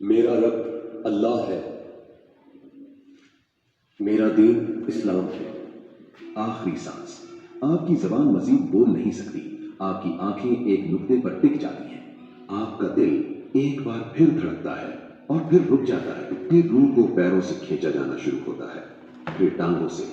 میرا رب اللہ ہے، میرا دین اسلام ہے۔ آخری سانس، آپ کی زبان مزید بول نہیں سکتی، آپ کی آنکھیں ایک نقطے پر ٹک جاتی ہیں، آپ کا دل ایک بار پھر دھڑکتا ہے اور پھر رک جاتا ہے، پھر روح کو پیروں سے کھینچا جانا شروع ہوتا ہے، پھر ٹانگوں سے،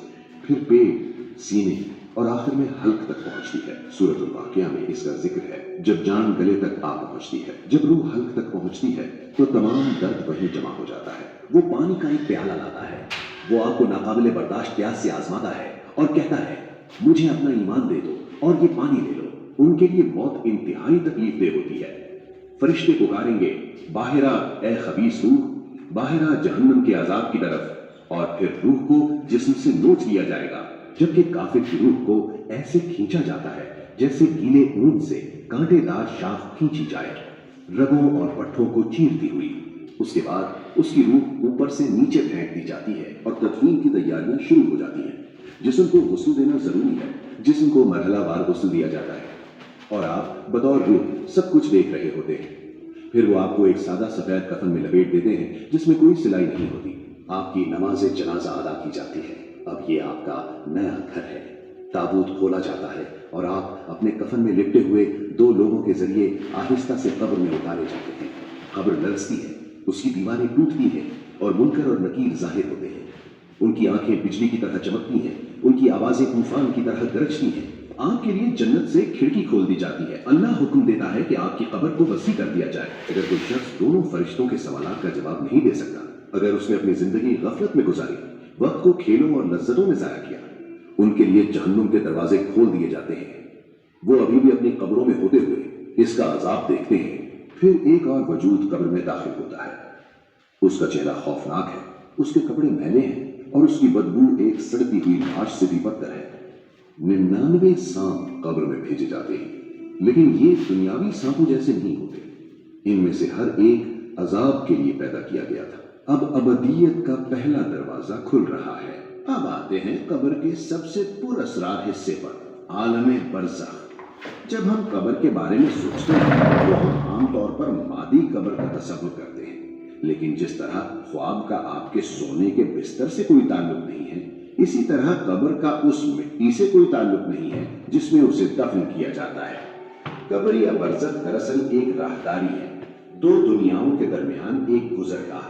پھر پیٹ، سینے اور آخر میں حلق تک پہنچتی ہے۔ سورۃ الواقعہ میں اس کا ذکر ہے۔ جب جان گلے تک آ پہنچتی ہے، جب روح حلق تک پہنچتی ہے تو تمام درد وہیں جمع ہو جاتا ہے۔ وہ پانی کا ایک پیالہ لاتا ہے، وہ آپ کو ناقابل برداشت پیاس سے آزماتا ہے اور کہتا ہے مجھے اپنا ایمان دے دو اور یہ پانی لے لو۔ ان کے لیے موت انتہائی تکلیف دہ ہوتی ہے۔ فرشتے پکاریں گے باہر آ اے خبیث روح، باہر آ جہنم کے عذاب کی طرف، اور پھر روح کو جسم سے نوچ لیا جائے گا، جبکہ کافر کی روح کو ایسے کھینچا جاتا ہے جیسے گیلے اون سے کانٹے دار شاخ کھینچی جائے، رگوں اور پٹھوں کو چیرتی ہوئی۔ اس کے بعد اس کی روح اوپر سے نیچے پھینک دی جاتی ہے اور تدفین کی تیاریاں شروع ہو جاتی ہیں۔ جسم کو غسل دینا ضروری ہے، جسم کو مرحلہ وار غسل دیا جاتا ہے اور آپ بطور روح سب کچھ دیکھ رہے ہوتے ہیں۔ پھر وہ آپ کو ایک سادہ سفید کفن میں لپیٹ دیتے ہیں جس میں کوئی سلائی نہیں ہوتی۔ آپ کی نماز جنازہ ادا کی جاتی ہے۔ اب یہ آپ کا نیا گھر ہے۔ تابوت کھولا جاتا ہے اور آپ اپنے کفن میں لپٹے ہوئے دو لوگوں کے ذریعے آہستہ سے قبر میں اتارے جاتے ہیں۔ قبر لرزتی ہے، اس کی دیواریں ٹوٹتی ہیں اور منکر اور نکیر ظاہر ہوتے ہیں۔ ان کی آنکھیں بجلی کی طرح چمکتی ہیں، ان کی آوازیں طوفان کی طرح گرجتی ہیں۔ آپ کے لیے جنت سے کھڑکی کھول دی جاتی ہے۔ اللہ حکم دیتا ہے کہ آپ کی قبر کو وسیع کر دیا جائے۔ اگر کوئی شخص دونوں فرشتوں کے سوالات کا جواب نہیں دے سکتا، اگر اس نے اپنی زندگی غفلت میں گزاری، وقت کو کھیلوں اور لذتوں میں ضائع کیا، ان کے لیے جہنم کے دروازے کھول دیے جاتے ہیں۔ وہ ابھی بھی اپنی قبروں میں ہوتے ہوئے اس کا عذاب دیکھتے ہیں۔ پھر ایک اور وجود قبر میں داخل ہوتا ہے۔ اس کا چہرہ خوفناک ہے، اس کے کپڑے میلے ہیں اور اس کی بدبو ایک سڑتی ہوئی لاش سے بھی بدتر ہے۔ 99 سانپ قبر میں بھیجے جاتے ہیں، لیکن یہ دنیاوی سانپوں جیسے نہیں ہوتے۔ ان میں سے ہر ایک عذاب کے لیے پیدا کیا گیا تھا۔ اب ابدیت کا پہلا دروازہ کھل رہا ہے۔ اب آتے ہیں قبر کے سب سے پر اسرار حصے پر، عالم برزخ۔ جب ہم قبر کے بارے میں سوچتے ہیں تو ہم عام طور پر مادی قبر کا تصور کرتے ہیں، لیکن جس طرح خواب کا آپ کے سونے کے بستر سے کوئی تعلق نہیں ہے، اسی طرح قبر کا اس مٹی سے کوئی تعلق نہیں ہے جس میں اسے دفن کیا جاتا ہے۔ قبر یا برزخ دراصل ایک راہداری ہے، دو دنیاؤں کے درمیان ایک گزرگاہ۔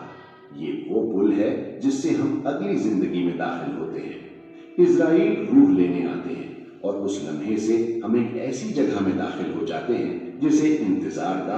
یہ وہ پل ہے جس سے ہم اگلی زندگی میں داخل ہوتے ہیں۔ عزرائیل روح لینے آتے ہیں اور اس لمحے سے ہم ایک ایسی جگہ میں داخل ہو جاتے ہیں جسے انتظار